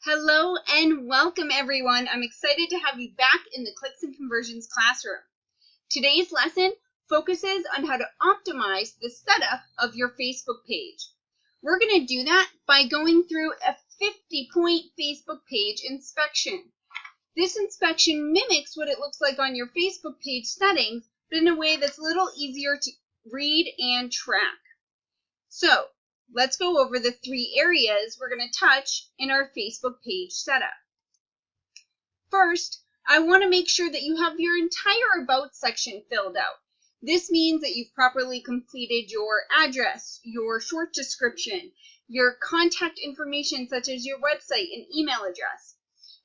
Hello and welcome everyone. I'm excited to have you back in the Clicks and Conversions classroom. Today's lesson focuses on how to optimize the setup of your Facebook page. We're going to do that by going through a 50-point Facebook page inspection. This inspection mimics what it looks like on your Facebook page settings, but in a way that's a little easier to read and track. So, let's go over the 3 areas we're going to touch in our Facebook page setup. First, I want to make sure that you have your entire About section filled out. This means that you've properly completed your address, your short description, your contact information such as your website and email address,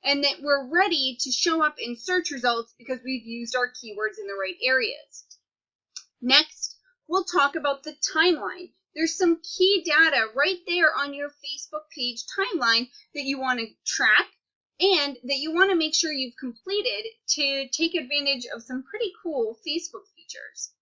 and that we're ready to show up in search results because we've used our keywords in the right areas. Next, we'll talk about the timeline. There's some key data right there on your Facebook page timeline that you want to track and that you want to make sure you've completed to take advantage of some pretty cool Facebook features.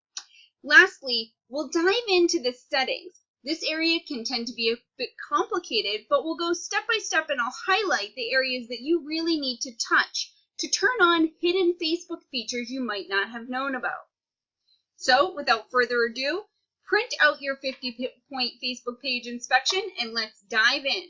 Lastly, we'll dive into the settings. This area can tend to be a bit complicated, but we'll go step by step and I'll highlight the areas that you really need to touch to turn on hidden Facebook features you might not have known about. So, without further ado, print out your 50-point Facebook page inspection and let's dive in.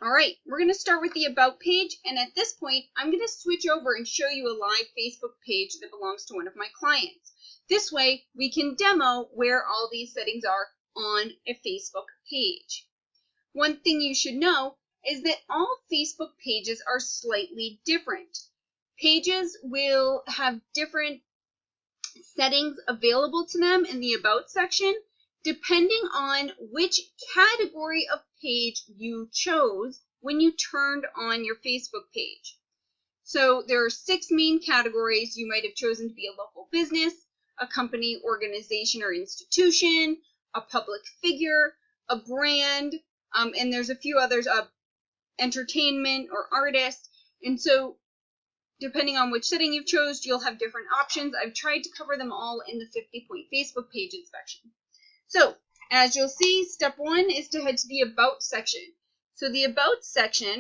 All right, we're going to start with the About page, and at this point, I'm going to switch over and show you a live Facebook page that belongs to one of my clients. This way, we can demo where all these settings are on a Facebook page. One thing you should know is that all Facebook pages are slightly different. Pages will have different settings available to them in the About section, depending on which category of page you chose when you turned on your Facebook page. So there are 6 main categories. You might have chosen to be a local business, a company, organization, or institution, a public figure, a brand, and there's a few others, entertainment or artist. And so depending on which setting you've chose, you'll have different options. I've tried to cover them all in the 50-point Facebook page inspection. So as you'll see, step 1 is to head to the About section. So the About section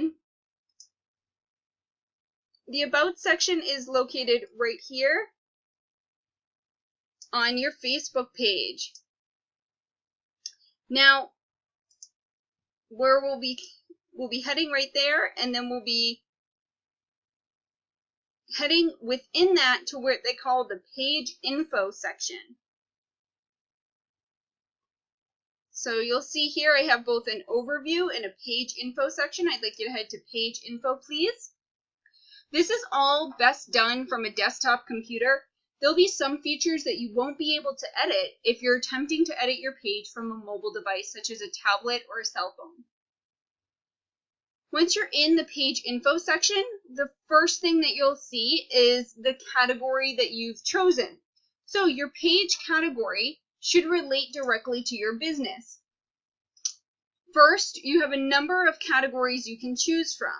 is located right here on your Facebook page. Now, where we'll be heading right there, and then we'll be heading within that to what they call the Page Info section. So you'll see here I have both an overview and a Page Info section. I'd like you to head to Page Info, please. This is all best done from a desktop computer. There'll be some features that you won't be able to edit if you're attempting to edit your page from a mobile device such as a tablet or a cell phone. Once you're in the Page Info section, the first thing that you'll see is the category that you've chosen. So your page category should relate directly to your business. First, you have a number of categories you can choose from.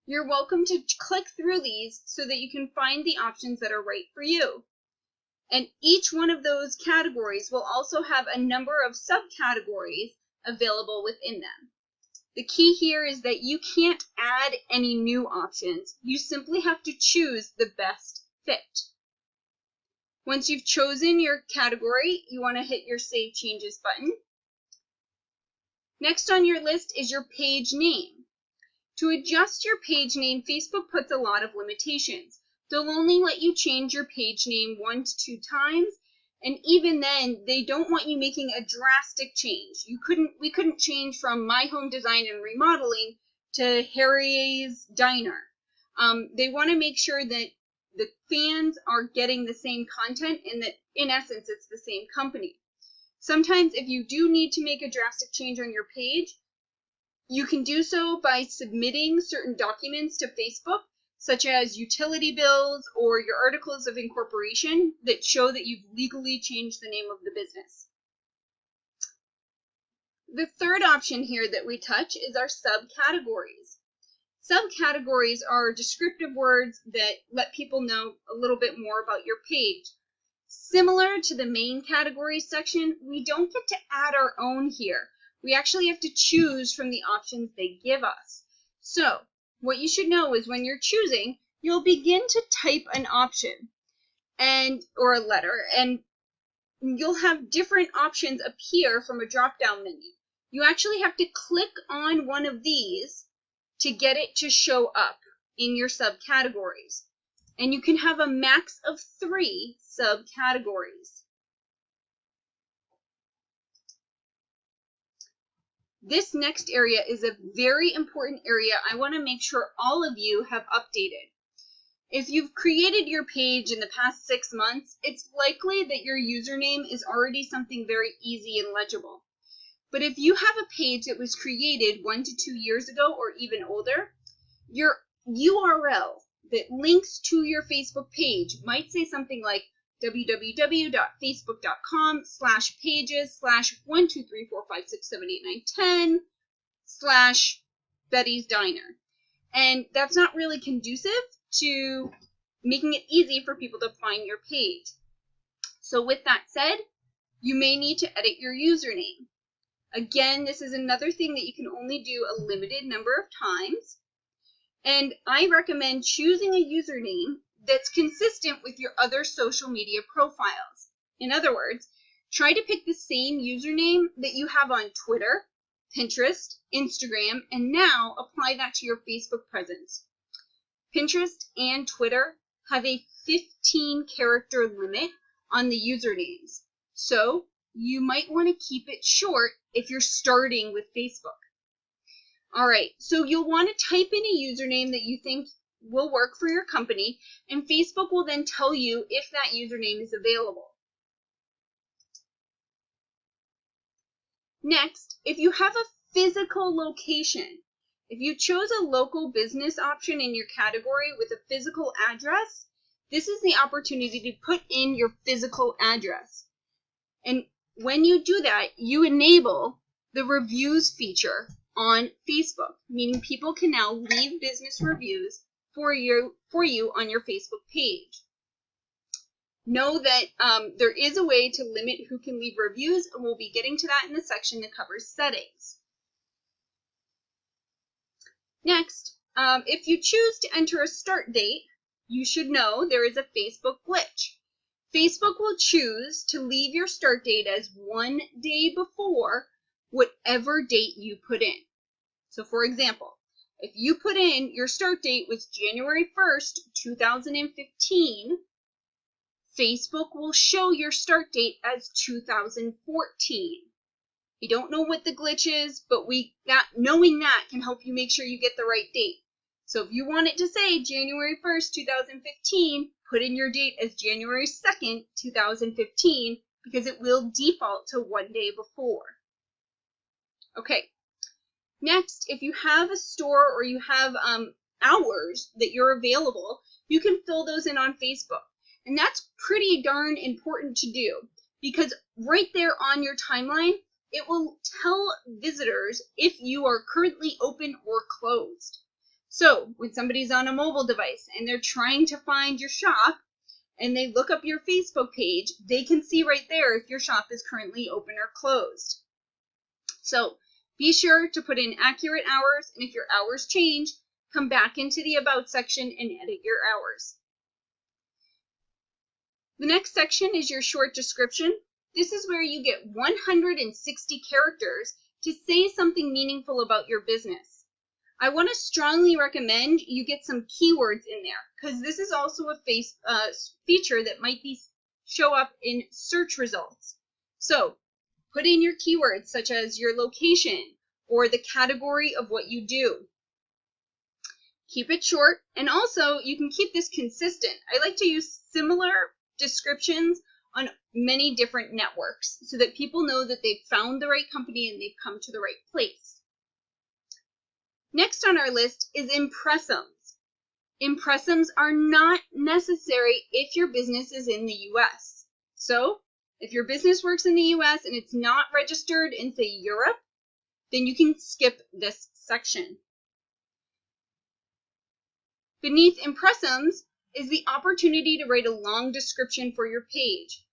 You're welcome to click through these so that you can find the options that are right for you. And each one of those categories will also have a number of subcategories available within them. The key here is that you can't add any new options. You simply have to choose the best fit. Once you've chosen your category, you want to hit your Save Changes button. Next on your list is your page name. To adjust your page name, Facebook puts a lot of limitations. They'll only let you change your page name 1 to 2 times, and even then, they don't want you making a drastic change. We couldn't change from My Home Design and Remodeling to Harry's Diner. They want to make sure that the fans are getting the same content and that, in essence, it's the same company. Sometimes, if you do need to make a drastic change on your page, you can do so by submitting certain documents to Facebook, such as utility bills or your articles of incorporation that show that you've legally changed the name of the business. The third option here that we touch is our subcategories. Subcategories are descriptive words that let people know a little bit more about your page. Similar to the main categories section, we don't get to add our own here. We actually have to choose from the options they give us. So what you should know is when you're choosing, you'll begin to type an option or a letter, and you'll have different options appear from a drop-down menu. You actually have to click on one of these to get it to show up in your subcategories. And you can have a max of 3 subcategories. This next area is a very important area I want to make sure all of you have updated. If you've created your page in the past 6 months, it's likely that your username is already something very easy and legible. But if you have a page that was created 1 to 2 years ago or even older, your URL that links to your Facebook page might say something like www.facebook.com/pages/12345678910/Betty's Diner. And that's not really conducive to making it easy for people to find your page. So with that said, you may need to edit your username. Again, this is another thing that you can only do a limited number of times. And I recommend choosing a username that's consistent with your other social media profiles. In other words, try to pick the same username that you have on Twitter, Pinterest, Instagram, and now apply that to your Facebook presence. Pinterest and Twitter have a 15-character limit on the usernames, so you might want to keep it short if you're starting with Facebook. All right, so you'll want to type in a username that you think will work for your company, and Facebook will then tell you if that username is available. Next, if you have a physical location, if you chose a local business option in your category with a physical address, this is the opportunity to put in your physical address. And when you do that, you enable the reviews feature on Facebook, meaning people can now leave business reviews for you on your Facebook page. Know that there is a way to limit who can leave reviews, and we'll be getting to that in the section that covers settings. Next, if you choose to enter a start date, you should know there is a Facebook glitch. Facebook will choose to leave your start date as 1 day before whatever date you put in. So for example, if you put in your start date was January 1st, 2015, Facebook will show your start date as 2014. We don't know what the glitch is, but knowing that can help you make sure you get the right date. So if you want it to say January 1st, 2015, put in your date as January 2nd, 2015, because it will default to 1 day before. Okay. Next, if you have a store or you have hours that you're available, you can fill those in on Facebook. And that's pretty darn important to do, because right there on your timeline, it will tell visitors if you are currently open or closed. So when somebody's on a mobile device and they're trying to find your shop and they look up your Facebook page, they can see right there if your shop is currently open or closed. So be sure to put in accurate hours, and if your hours change, come back into the About section and edit your hours. The next section is your short description. This is where you get 160 characters to say something meaningful about your business. I want to strongly recommend you get some keywords in there, because this is also a feature that might show up in search results. So put in your keywords such as your location or the category of what you do. Keep it short, and also you can keep this consistent. I like to use similar descriptions on many different networks so that people know that they've found the right company and they've come to the right place. Next on our list is impressums. Impressums are not necessary if your business is in the US. So if your business works in the US and it's not registered in, say, Europe, then you can skip this section. Beneath impressums is the opportunity to write a long description for your page.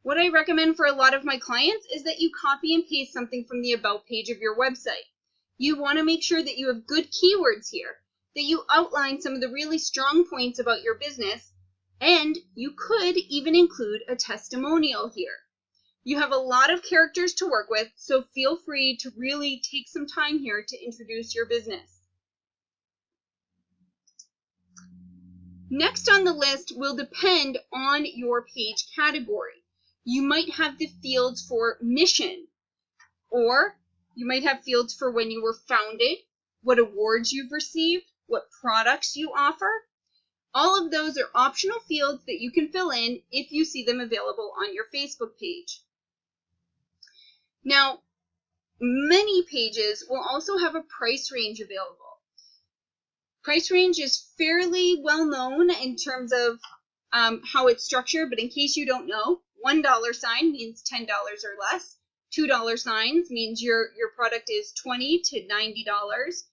What I recommend for a lot of my clients is that you copy and paste something from the About page of your website. You want to make sure that you have good keywords here, that you outline some of the really strong points about your business, and you could even include a testimonial here. You have a lot of characters to work with, so feel free to really take some time here to introduce your business. Next on the list will depend on your page category. You might have the fields for mission, or you might have fields for when you were founded, what awards you've received, what products you offer. All of those are optional fields that you can fill in if you see them available on your Facebook page. Now, many pages will also have a price range available. Price range is fairly well known in terms of how it's structured, but in case you don't know, $1 sign means $10 or less. $2 signs means your product is $20 to $90,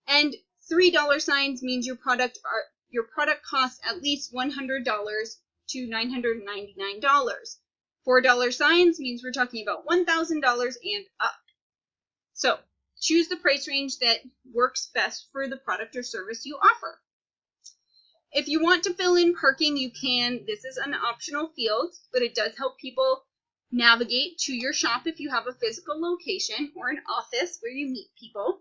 and $3 signs means your product costs at least $100 to $999. $4 signs means we're talking about $1,000 and up. So choose the price range that works best for the product or service you offer. If you want to fill in parking, you can. This is an optional field, but it does help people navigate to your shop if you have a physical location or an office where you meet people.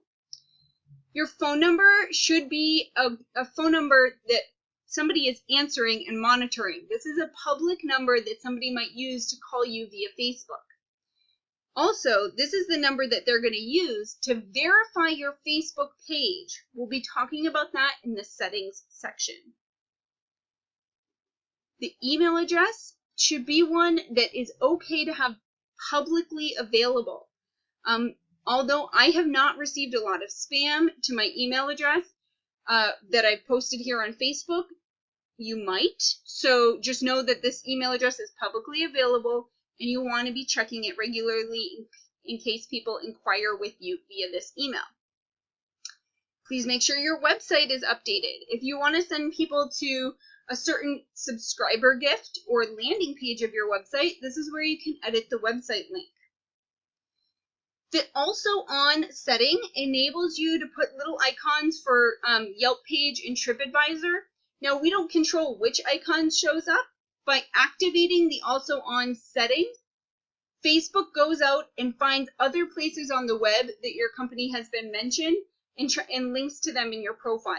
Your phone number should be a phone number that somebody is answering and monitoring. This is a public number that somebody might use to call you via Facebook. Also, this is the number that they're going to use to verify your Facebook page. We'll be talking about that in the settings section. The email address should be one that is okay to have publicly available. Although I have not received a lot of spam to my email address that I posted here on Facebook, you might. So just know that this email address is publicly available, and you want to be checking it regularly in case people inquire with you via this email. Please make sure your website is updated. If you want to send people to a certain subscriber gift or landing page of your website, this is where you can edit the website link. The Also On setting enables you to put little icons for Yelp page and TripAdvisor. Now, we don't control which icon shows up. By activating the Also On setting, Facebook goes out and finds other places on the web that your company has been mentioned and links to them in your profile.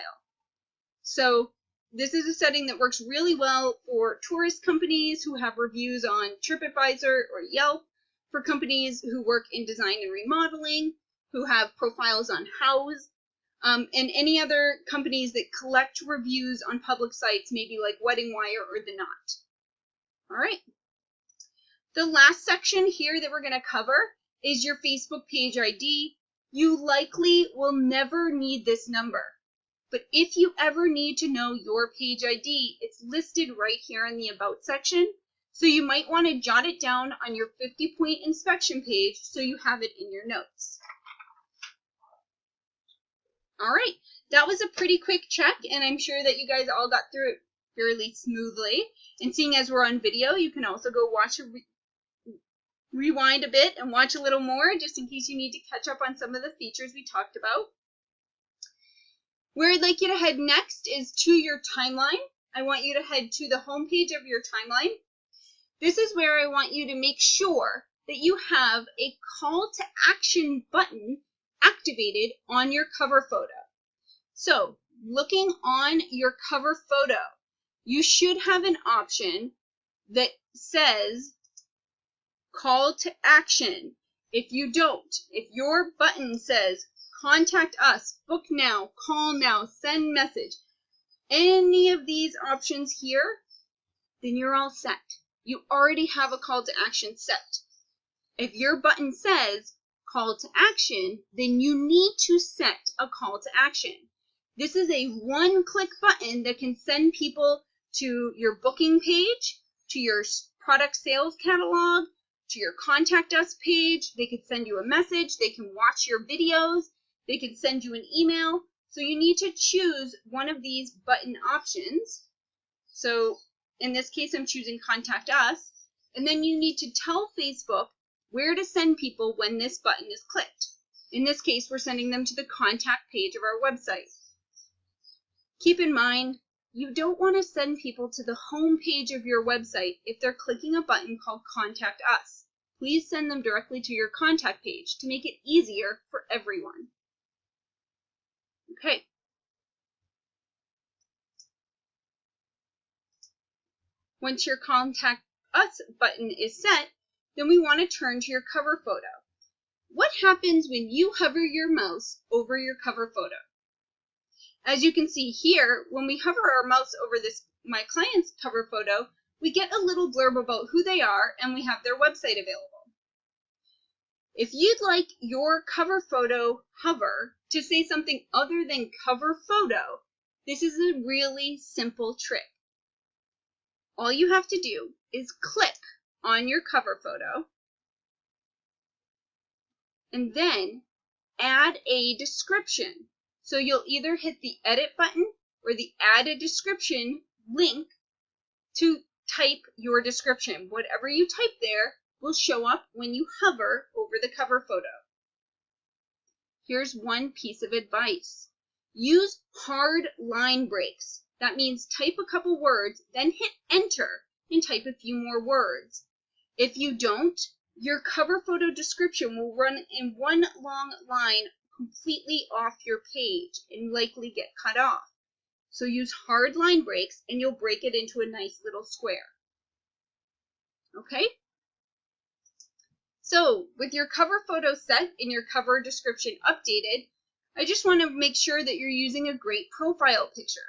So this is a setting that works really well for tourist companies who have reviews on TripAdvisor or Yelp, for companies who work in design and remodeling, who have profiles on Houzz, and any other companies that collect reviews on public sites, maybe like Wedding Wire or The Knot. All right. The last section here that we're going to cover is your Facebook page ID. You likely will never need this number, but if you ever need to know your page ID, it's listed right here in the About section. So you might want to jot it down on your 50-point inspection page so you have it in your notes. All right, that was a pretty quick check, and I'm sure that you guys all got through it fairly smoothly. And seeing as we're on video, you can also go watch rewind a bit and watch a little more just in case you need to catch up on some of the features we talked about. Where I'd like you to head next is to your timeline. I want you to head to the home page of your timeline. This is where I want you to make sure that you have a call to action button activated on your cover photo. So, looking on your cover photo, you should have an option that says call to action. If you don't, if your button says contact us, book now, call now, send message, any of these options here, then you're all set. You already have a call to action set. If your button says call to action, then you need to set a call to action. This is a one-click button that can send people to your booking page, to your product sales catalog, to your contact us page. They could send you a message. They can watch your videos. They can send you an email. So you need to choose one of these button options. So in this case, I'm choosing contact us. and then you need to tell Facebook where to send people when this button is clicked. In this case, we're sending them to the contact page of our website. Keep in mind, you don't want to send people to the home page of your website if they're clicking a button called Contact Us. Please send them directly to your contact page to make it easier for everyone. Okay. Once your Contact Us button is set, then we want to turn to your cover photo. What happens when you hover your mouse over your cover photo? As you can see here, when we hover our mouse over my client's cover photo, we get a little blurb about who they are and we have their website available. If you'd like your cover photo hover to say something other than cover photo, this is a really simple trick. All you have to do is click on your cover photo and then add a description. So you'll either hit the edit button or the add a description link to type your description. Whatever you type there will show up when you hover over the cover photo. Here's one piece of advice. Use hard line breaks. That means type a couple words, then hit enter and type a few more words. If you don't, your cover photo description will run in one long line completely off your page and likely get cut off. So use hard line breaks and you'll break it into a nice little square. Okay? So with your cover photo set and your cover description updated, I just want to make sure that you're using a great profile picture.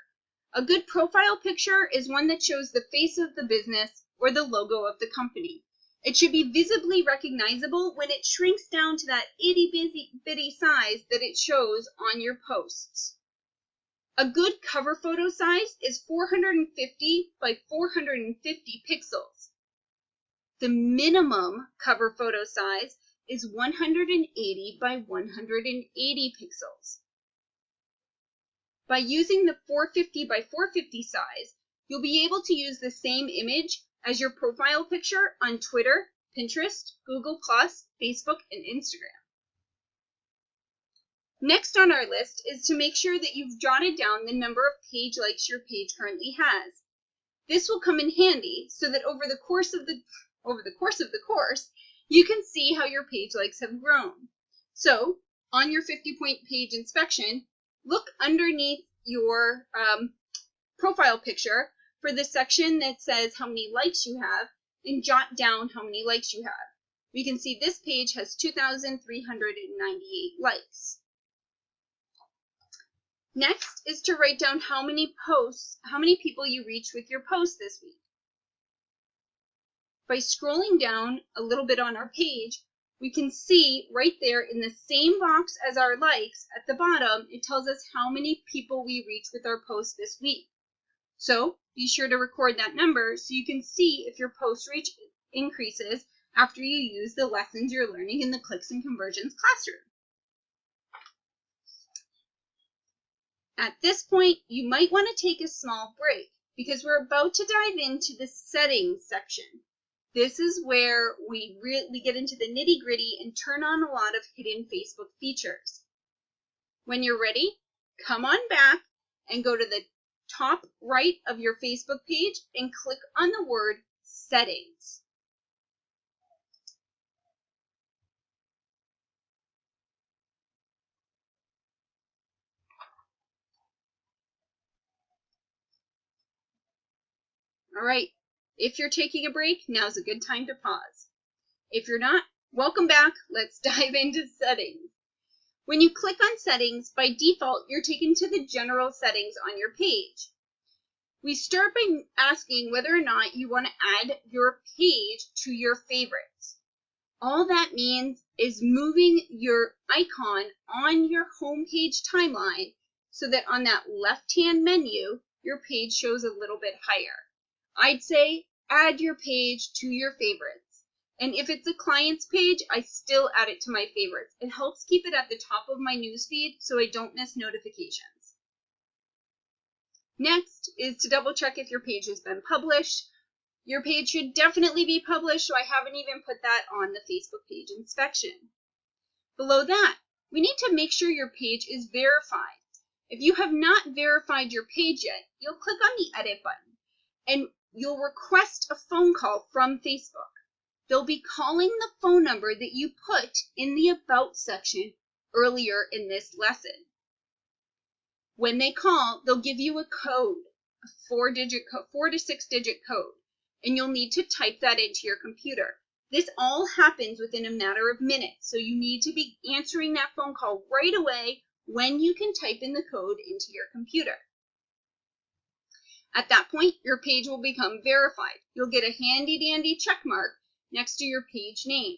A good profile picture is one that shows the face of the business or the logo of the company. It should be visibly recognizable when it shrinks down to that itty-bitty size that it shows on your posts. A good cover photo size is 450 by 450 pixels. The minimum cover photo size is 180 by 180 pixels. By using the 450 by 450 size, you'll be able to use the same image as your profile picture on Twitter, Pinterest, Google+, Facebook, and Instagram. Next on our list is to make sure that you've jotted down the number of page likes your page currently has. This will come in handy so that over the course of the course, you can see how your page likes have grown. So, on your 50-point page inspection, look underneath your profile picture for the section that says how many likes you have and jot down how many likes you have. We can see this page has 2,398 likes. Next is to write down how many people you reached with your post this week. By scrolling down a little bit on our page, we can see right there in the same box as our likes at the bottom, it tells us how many people we reached with our post this week. So be sure to record that number so you can see if your post reach increases after you use the lessons you're learning in the Clicks and Conversions classroom. At this point, you might want to take a small break because we're about to dive into the settings section. This is where we really get into the nitty-gritty and turn on a lot of hidden Facebook features. When you're ready, come on back and go to the top right of your Facebook page and click on the word Settings. All right, if you're taking a break, now's a good time to pause. If you're not, welcome back. Let's dive into settings. When you click on settings, by default, you're taken to the general settings on your page. We start by asking whether or not you want to add your page to your favorites. All that means is moving your icon on your home page timeline so that on that left-hand menu, your page shows a little bit higher. I'd say add your page to your favorites. And if it's a client's page, I still add it to my favorites. It helps keep it at the top of my newsfeed so I don't miss notifications. Next is to double check if your page has been published. Your page should definitely be published, so I haven't even put that on the Facebook page inspection. Below that, we need to make sure your page is verified. If you have not verified your page yet, you'll click on the edit button and you'll request a phone call from Facebook. They'll be calling the phone number that you put in the About section earlier in this lesson. When they call, they'll give you a code, a 4 to 6-digit code, and you'll need to type that into your computer. This all happens within a matter of minutes, so you need to be answering that phone call right away when you can type in the code into your computer. At that point, your page will become verified. You'll get a handy-dandy check mark next to your page name.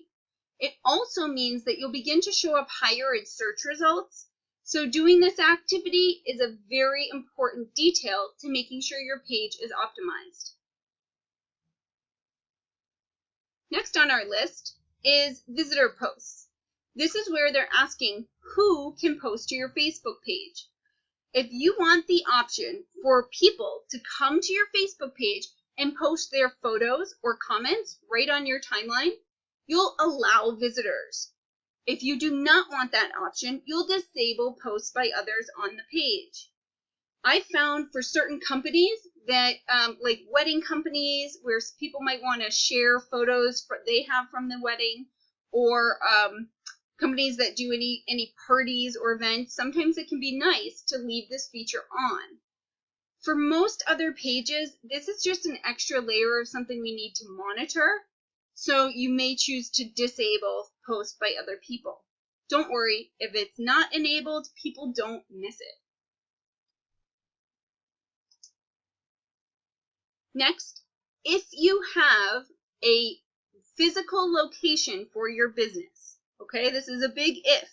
It also means that you'll begin to show up higher in search results. So doing this activity is a very important detail to making sure your page is optimized. Next on our list is visitor posts. This is where they're asking who can post to your Facebook page. If you want the option for people to come to your Facebook page and post their photos or comments right on your timeline, you'll allow visitors. If you do not want that option, you'll disable posts by others on the page. I found for certain companies that, like wedding companies, where people might want to share photos they have from the wedding, or companies that do any parties or events, sometimes it can be nice to leave this feature on. For most other pages, this is just an extra layer of something we need to monitor, so you may choose to disable posts by other people. Don't worry, if it's not enabled, people don't miss it. Next, if you have a physical location for your business, okay, this is a big if.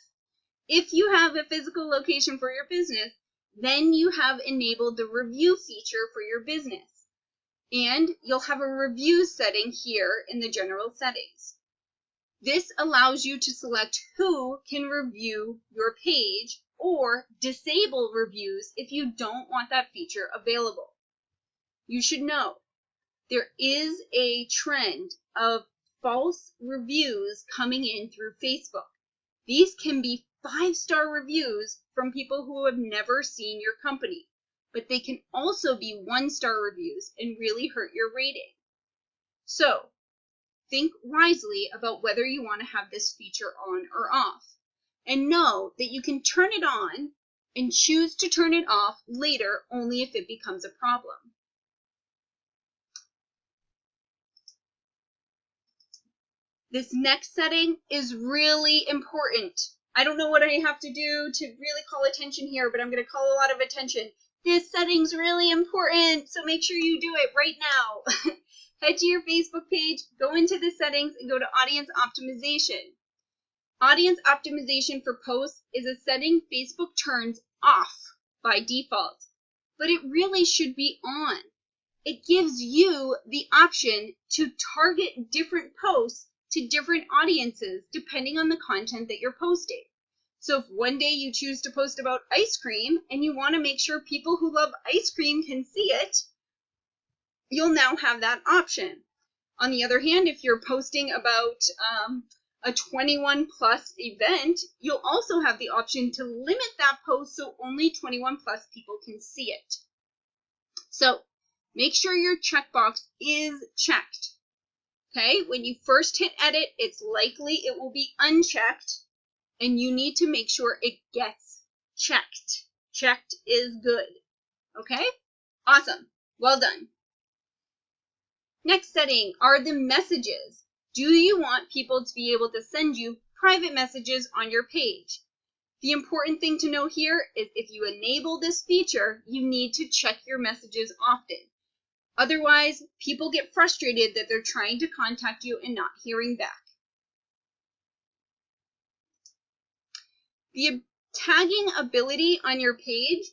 If you have a physical location for your business, then you have enabled the review feature for your business. And you'll have a review setting here in the general settings. This allows you to select who can review your page or disable reviews if you don't want that feature available. You should know there is a trend of false reviews coming in through Facebook. These can be 5-star reviews from people who have never seen your company, but they can also be 1-star reviews and really hurt your rating. So think wisely about whether you want to have this feature on or off, and know that you can turn it on and choose to turn it off later only if it becomes a problem. This next setting is really important. I don't know what I have to do to really call attention here, but I'm going to call a lot of attention. This setting's really important, so make sure you do it right now. Head to your Facebook page, go into the settings, and go to Audience Optimization. Audience Optimization for posts is a setting Facebook turns off by default, but it really should be on. It gives you the option to target different posts to different audiences depending on the content that you're posting. So if one day you choose to post about ice cream and you want to make sure people who love ice cream can see it, you'll now have that option. On the other hand, if you're posting about a 21+ event, you'll also have the option to limit that post so only 21+ people can see it. So make sure your checkbox is checked. Okay, when you first hit edit, it's likely it will be unchecked, and you need to make sure it gets checked. Checked is good. Okay, awesome, well done. Next setting are the messages. Do you want people to be able to send you private messages on your page? The important thing to know here is if you enable this feature, you need to check your messages often. Otherwise, people get frustrated that they're trying to contact you and not hearing back. The tagging ability on your page,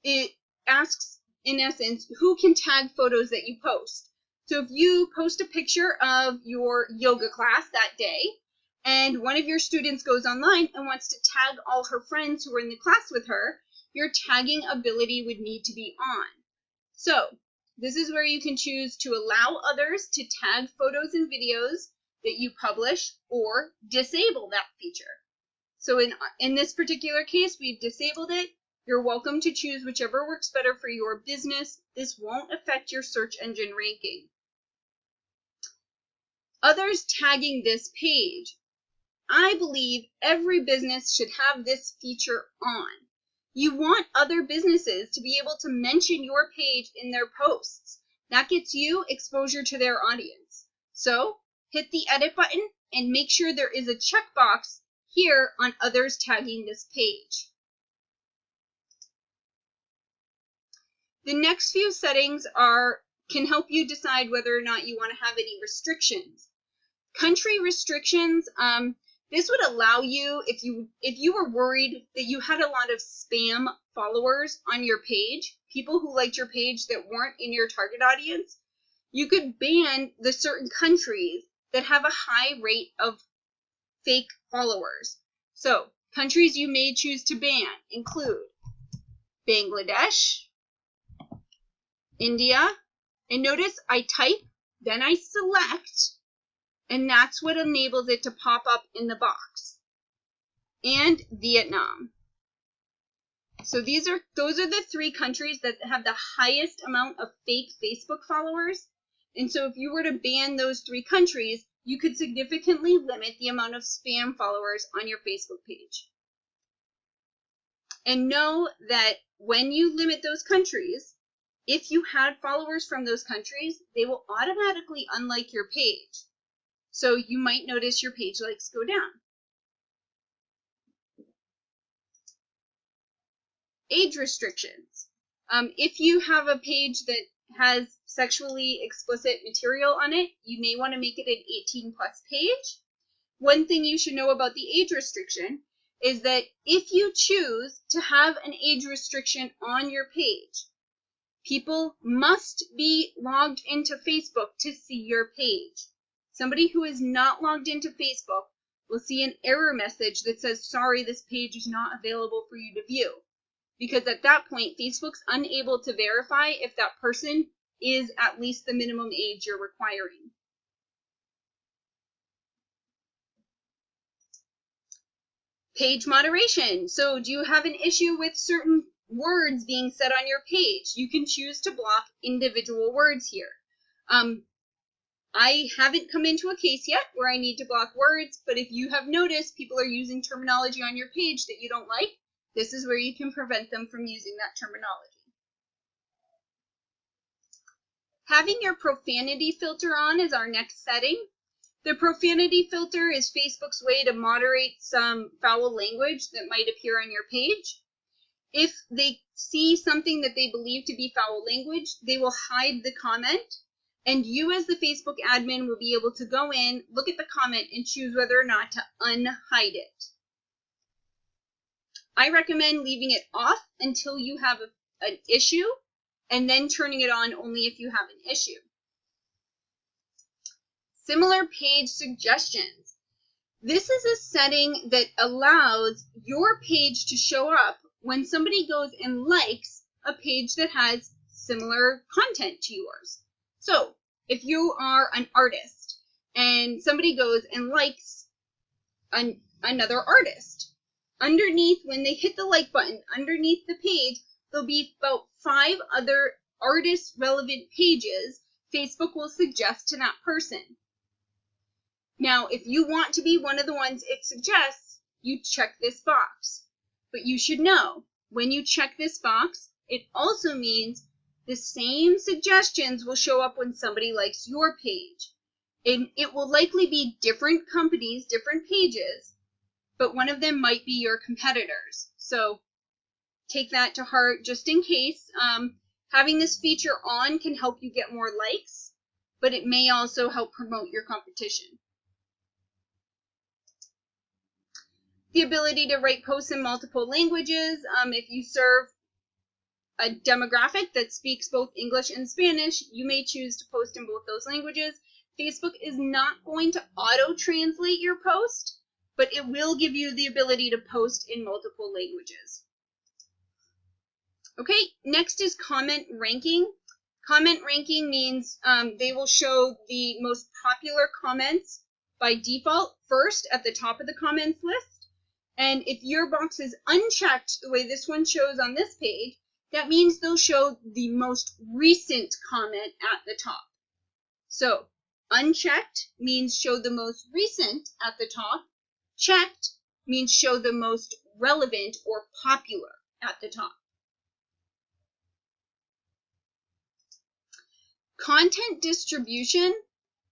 it asks, in essence, who can tag photos that you post. So if you post a picture of your yoga class that day, and one of your students goes online and wants to tag all her friends who are in the class with her, your tagging ability would need to be on. So This is where you can choose to allow others to tag photos and videos that you publish or disable that feature. So in this particular case, we've disabled it. You're welcome to choose whichever works better for your business. This won't affect your search engine ranking. Others tagging this page. I believe every business should have this feature on. You want other businesses to be able to mention your page in their posts. That gets you exposure to their audience. So hit the edit button and make sure there is a checkbox here on others tagging this page. The next few settings can help you decide whether or not you want to have any restrictions. Country restrictions, this would allow you, if you were worried that you had a lot of spam followers on your page, people who liked your page that weren't in your target audience, you could ban the certain countries that have a high rate of fake followers. So, countries you may choose to ban include Bangladesh, India, and notice I type, then I select, and that's what enables it to pop up in the box. And Vietnam. So those are the 3 countries that have the highest amount of fake Facebook followers. And so if you were to ban those 3 countries, you could significantly limit the amount of spam followers on your Facebook page. And know that when you limit those countries, if you had followers from those countries, they will automatically unlike your page. So you might notice your page likes go down. Age restrictions. If you have a page that has sexually explicit material on it, you may want to make it an 18+ page. One thing you should know about the age restriction is that if you choose to have an age restriction on your page, people must be logged into Facebook to see your page. Somebody who is not logged into Facebook will see an error message that says, sorry, this page is not available for you to view. Because at that point, Facebook's unable to verify if that person is at least the minimum age you're requiring. Page moderation. So do you have an issue with certain words being said on your page? You can choose to block individual words here. I haven't come into a case yet where I need to block words, but if you have noticed people are using terminology on your page that you don't like, this is where you can prevent them from using that terminology. Having your profanity filter on is our next setting. The profanity filter is Facebook's way to moderate some foul language that might appear on your page. If they see something that they believe to be foul language, they will hide the comment. And you as the Facebook admin will be able to go in, look at the comment, and choose whether or not to unhide it. I recommend leaving it off until you have an issue, and then turning it on only if you have an issue. Similar page suggestions. This is a setting that allows your page to show up when somebody goes and likes a page that has similar content to yours. So, if you are an artist and somebody goes and likes another artist, underneath, when they hit the like button, underneath the page, there'll be about 5 other artist-relevant pages Facebook will suggest to that person. Now, if you want to be one of the ones it suggests, you check this box. But you should know, when you check this box, it also means the same suggestions will show up when somebody likes your page. And it will likely be different companies, different pages, but one of them might be your competitors. So take that to heart just in case. Having this feature on can help you get more likes, but it may also help promote your competition. The ability to write posts in multiple languages. If you serve a demographic that speaks both English and Spanish, you may choose to post in both those languages. Facebook is not going to auto-translate your post, but it will give you the ability to post in multiple languages. Okay, next is comment ranking. Comment ranking means they will show the most popular comments by default first at the top of the comments list. And if your box is unchecked the way this one shows on this page, that means they'll show the most recent comment at the top. So unchecked means show the most recent at the top. Checked means show the most relevant or popular at the top. Content distribution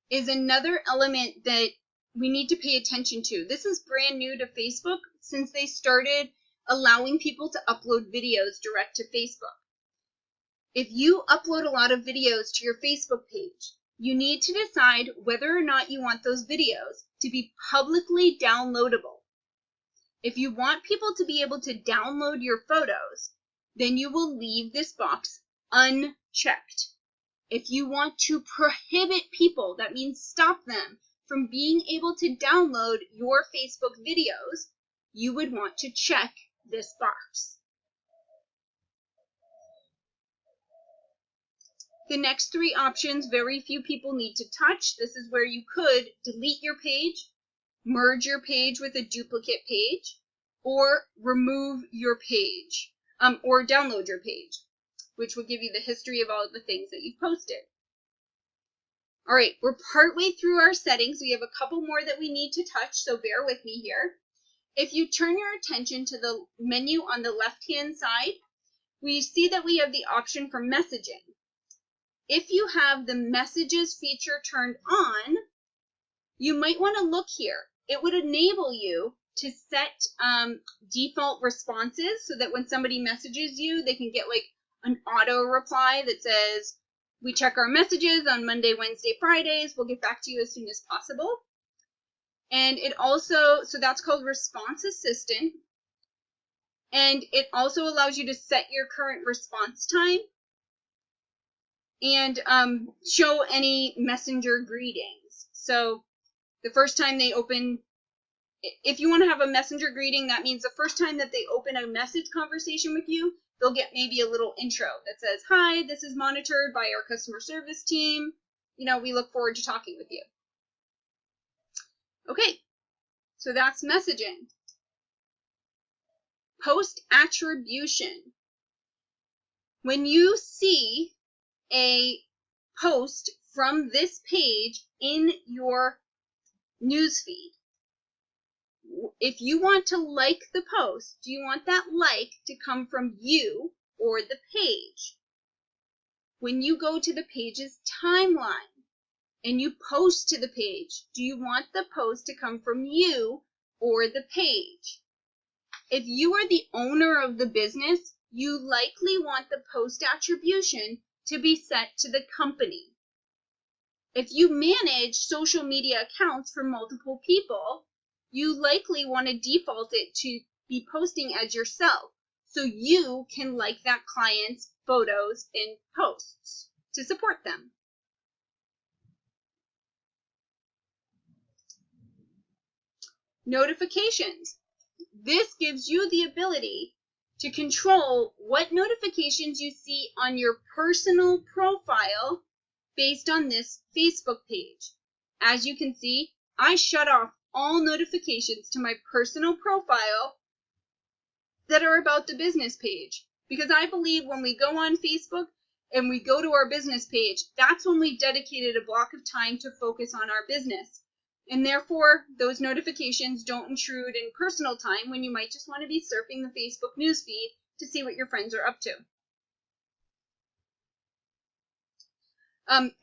is another element that we need to pay attention to. This is brand new to Facebook since they started allowing people to upload videos direct to Facebook. If you upload a lot of videos to your Facebook page, you need to decide whether or not you want those videos to be publicly downloadable. If you want people to be able to download your photos, then you will leave this box unchecked. If you want to prohibit people, that means stop them from being able to download your Facebook videos, you would want to check this box. The next three options, very few people need to touch. This is where you could delete your page, merge your page with a duplicate page, or remove your page, or download your page, which will give you the history of all of the things that you've posted. All right, we're partway through our settings. We have a couple more that we need to touch, so bear with me here. If you turn your attention to the menu on the left-hand side, we see that we have the option for messaging. If you have the messages feature turned on, you might want to look here. It would enable you to set default responses so that when somebody messages you, they can get like an auto reply that says, we check our messages on Monday, Wednesday, Fridays. We'll get back to you as soon as possible. And it also, so that's called Response Assistant. And it also allows you to set your current response time and show any messenger greetings. So the first time they open, if you want to have a messenger greeting, that means the first time that they open a message conversation with you, they'll get maybe a little intro that says, hi, this is monitored by our customer service team. You know, we look forward to talking with you. Okay, so that's messaging. Post attribution. When you see a post from this page in your newsfeed, if you want to like the post, do you want that like to come from you or the page? When you go to the page's timeline and you post to the page, do you want the post to come from you or the page? If you are the owner of the business, you likely want the post attribution to be set to the company. If you manage social media accounts for multiple people, you likely want to default it to be posting as yourself so you can like that client's photos and posts to support them. Notifications. This gives you the ability to control what notifications you see on your personal profile based on this Facebook page. As you can see, I shut off all notifications to my personal profile that are about the business page, because I believe when we go on Facebook and we go to our business page, that's when we dedicated a block of time to focus on our business. And therefore, those notifications don't intrude in personal time when you might just want to be surfing the Facebook newsfeed to see what your friends are up to.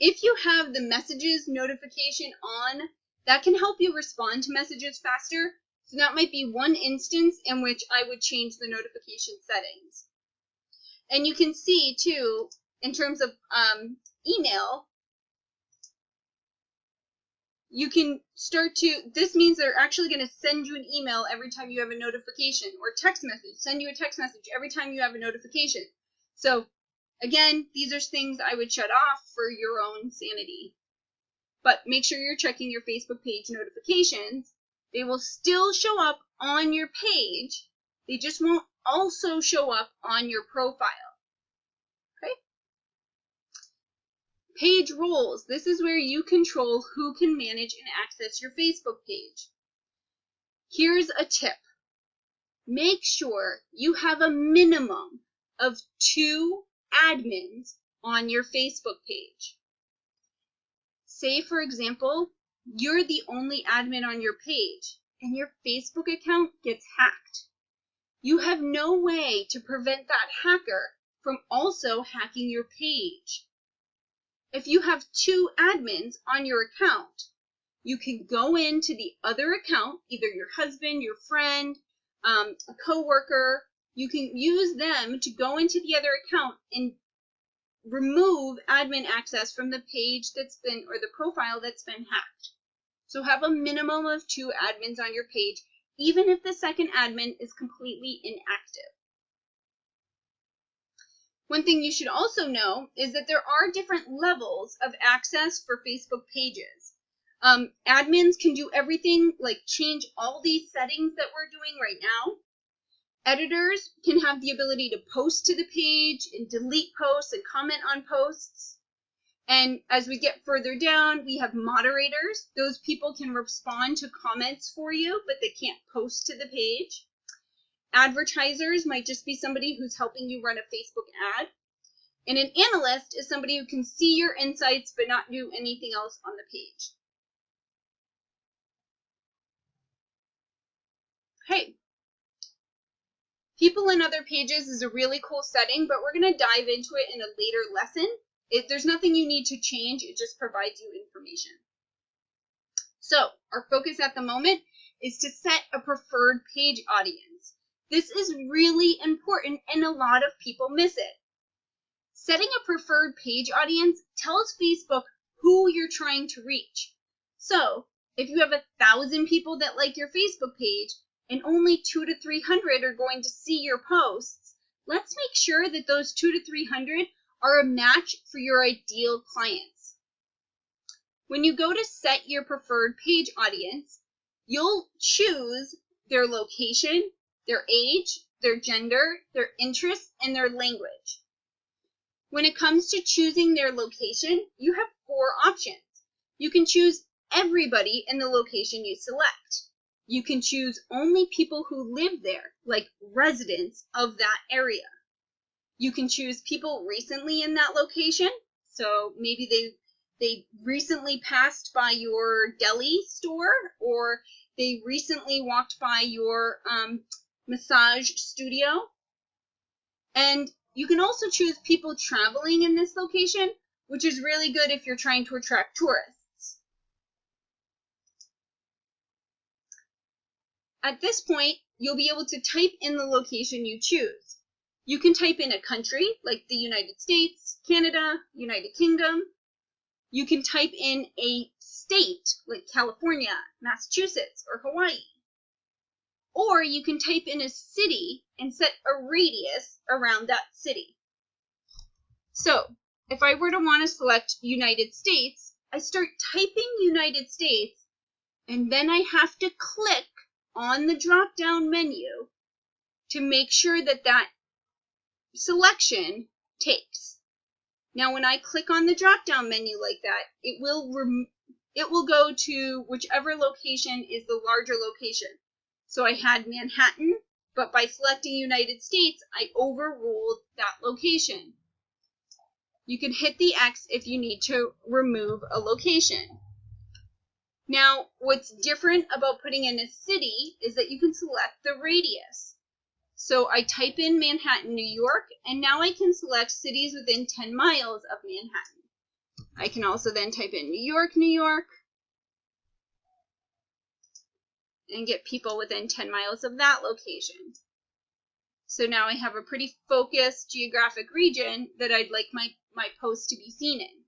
If you have the messages notification on, that can help you respond to messages faster. So that might be one instance in which I would change the notification settings. And you can see too, in terms of email, you can start to, this means they're actually going to send you an email every time you have a notification, or text message, send you a text message every time you have a notification. So again, these are things I would shut off for your own sanity. But make sure you're checking your Facebook page notifications. They will still show up on your page. They just won't also show up on your profile. Okay? Page roles. This is where you control who can manage and access your Facebook page. Here's a tip. Make sure you have a minimum of 2 admins on your Facebook page. Say, for example, you're the only admin on your page and your Facebook account gets hacked. You have no way to prevent that hacker from also hacking your page. If you have 2 admins on your account, you can go into the other account, either your husband, your friend, a coworker. You can use them to go into the other account and remove admin access from the page that's been, or the profile that's been hacked. So have a minimum of 2 admins on your page, even if the second admin is completely inactive. One thing you should also know is that there are different levels of access for Facebook pages. Admins can do everything like change all these settings that we're doing right now. Editors can have the ability to post to the page and delete posts and comment on posts. And as we get further down, we have moderators. Those people can respond to comments for you, but they can't post to the page. Advertisers might just be somebody who's helping you run a Facebook ad. And an analyst is somebody who can see your insights but not do anything else on the page. Okay. People in other pages is a really cool setting, but we're going to dive into it in a later lesson. There's nothing you need to change. It just provides you information. So our focus at the moment is to set a preferred page audience. This is really important and a lot of people miss it. Setting a preferred page audience tells Facebook who you're trying to reach. So if you have 1,000 people that like your Facebook page and only 200 to 300 are going to see your posts, let's make sure that those 200 to 300 are a match for your ideal clients. When you go to set your preferred page audience, you'll choose their location, their age, their gender, their interests, and their language. When it comes to choosing their location, you have 4 options. You can choose everybody in the location you select. You can choose only people who live there, like residents of that area. You can choose people recently in that location. So maybe they recently passed by your deli store, or they recently walked by your massage studio. And you can also choose people traveling in this location, which is really good if you're trying to attract tourists. At this point, you'll be able to type in the location you choose. You can type in a country, like the United States, Canada, United Kingdom. You can type in a state, like California, Massachusetts, or Hawaii. Or you can type in a city and set a radius around that city. So, if I were to want to select United States, I start typing United States, and then I have to click on the drop-down menu to make sure that that selection takes. Now, when I click on the drop-down menu like that, it will go to whichever location is the larger location. So I had Manhattan, but by selecting United States, I overruled that location. You can hit the X if you need to remove a location. Now, what's different about putting in a city is that you can select the radius. So I type in Manhattan, New York, and now I can select cities within 10 miles of Manhattan. I can also then type in New York, New York, and get people within 10 miles of that location. So now I have a pretty focused geographic region that I'd like my post to be seen in.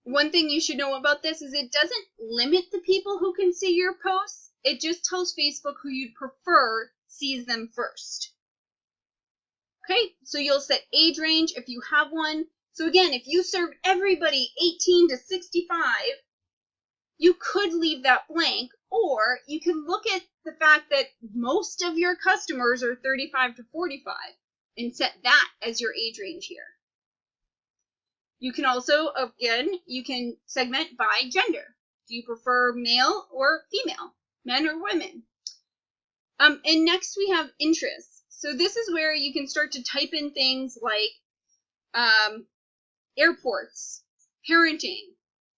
One thing you should know about this is it doesn't limit the people who can see your posts. It just tells Facebook who you'd prefer sees them first. Okay, so you'll set age range if you have one. So again, if you serve everybody 18 to 65, you could leave that blank, or you can look at the fact that most of your customers are 35 to 45 and set that as your age range here. You can also, again, you can segment by gender. Do you prefer male or female, men or women? And next we have interests. So this is where you can start to type in things like airports, parenting,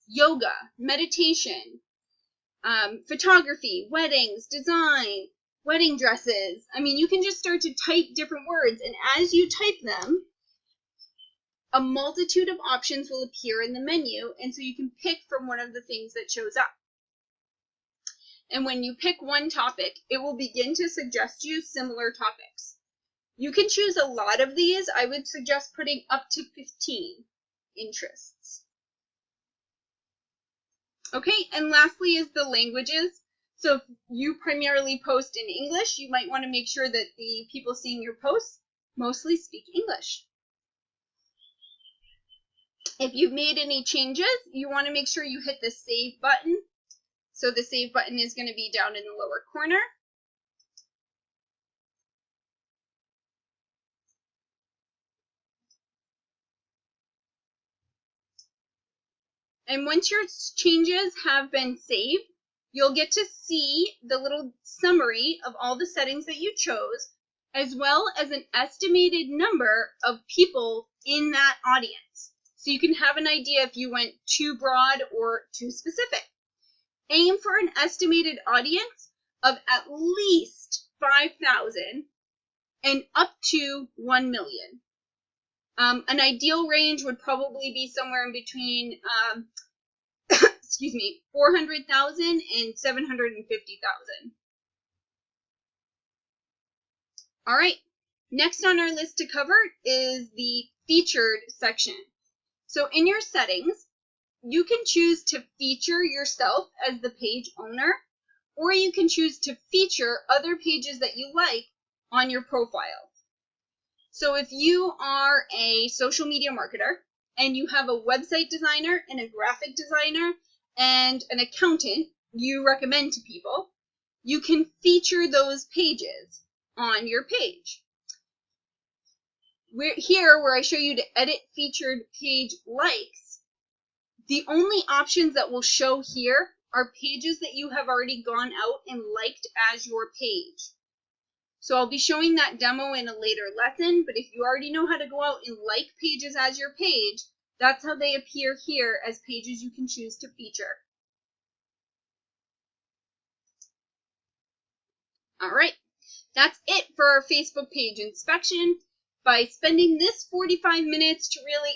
yoga, meditation, photography, weddings, design, wedding dresses. I mean, you can just start to type different words, and as you type them, a multitude of options will appear in the menu, and so you can pick from one of the things that shows up. And when you pick one topic, it will begin to suggest you similar topics. You can choose a lot of these. I would suggest putting up to 15 interests. Okay, and lastly is the languages. So if you primarily post in English, you might want to make sure that the people seeing your posts mostly speak English. If you've made any changes, you want to make sure you hit the Save button. So the Save button is going to be down in the lower corner. And once your changes have been saved, you'll get to see the little summary of all the settings that you chose, as well as an estimated number of people in that audience. So you can have an idea if you went too broad or too specific. Aim for an estimated audience of at least 5,000 and up to 1 million. An ideal range would probably be somewhere in between 400,000 and 750,000. All right, next on our list to cover is the featured section. So in your settings, you can choose to feature yourself as the page owner, or you can choose to feature other pages that you like on your profile. So if you are a social media marketer and you have a website designer and a graphic designer and an accountant you recommend to people, you can feature those pages on your page. Here, where I show you to edit featured page likes, the only options that will show here are pages that you have already gone out and liked as your page. So I'll be showing that demo in a later lesson, but if you already know how to go out and like pages as your page, that's how they appear here as pages you can choose to feature. All right, that's it for our Facebook page inspection. By spending this 45 minutes to really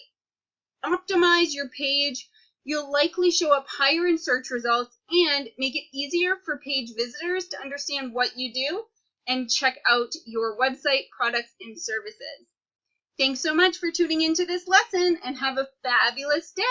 optimize your page, you'll likely show up higher in search results and make it easier for page visitors to understand what you do and check out your website, products, and services. Thanks so much for tuning into this lesson, and have a fabulous day!